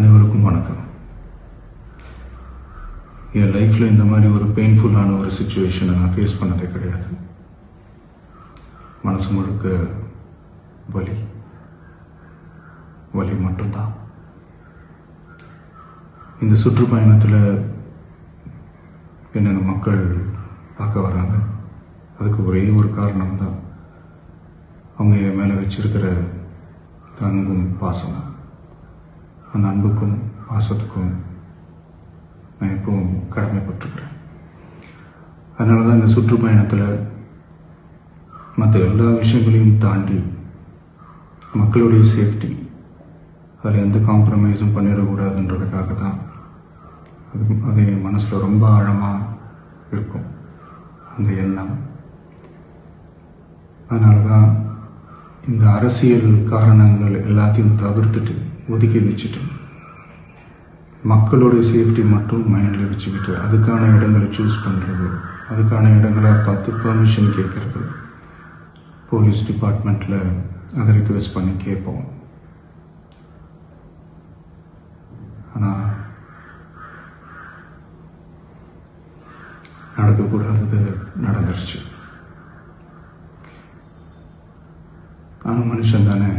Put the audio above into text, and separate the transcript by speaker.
Speaker 1: அனைவருக்கும் வணக்கம். என் லைஃப்பில் இந்த மாதிரி ஒரு பெயின்ஃபுல்லான ஒரு சுச்சுவேஷனை நான் ஃபேஸ் பண்ணதே கிடையாது. மனசு முழுக்க வலி வலி மட்டும்தான். இந்த சுற்றுப்பயணத்தில் என்னென்ன மக்கள் பார்க்க வராங்க, அதுக்கு ஒரே ஒரு காரணம் தான் அவங்க என் மேலே வச்சிருக்கிற அன்பும் பாசம். அந்த அன்புக்கும் பாசத்துக்கும் நான் எப்பவும் கடமைப்பட்டிருக்கிறேன். அதனால தான் இந்த சுற்றுப்பயணத்தில் மற்ற எல்லா விஷயங்களையும் தாண்டி மக்களுடைய சேஃப்டி, அதில் எந்த காம்ப்ரமைஸும் பண்ணிடக்கூடாதுன்றதுக்காக தான் அது என் மனசில் ரொம்ப ஆழமாக இருக்கும் அந்த எண்ணம். அதனால தான் இந்த அரசியல் காரணங்கள் எல்லாத்தையும் தவிர்த்துட்டு ஒதுக்கி வச்சுட்டு மக்களுடைய சேஃப்டி மட்டும் மைண்டில் வச்சுக்கிட்டு அதுக்கான இடங்களை சூஸ் பண்ணுறது, அதுக்கான இடங்களை பார்த்து பெர்மிஷன் கேட்குறது, போலீஸ் டிபார்ட்மெண்ட்டில் அதை ரிக்வெஸ்ட் பண்ணி கேட்போம். ஆனால் நடக்கக்கூடாதது நடந்துருச்சு. நானும் மனுஷன் தானே.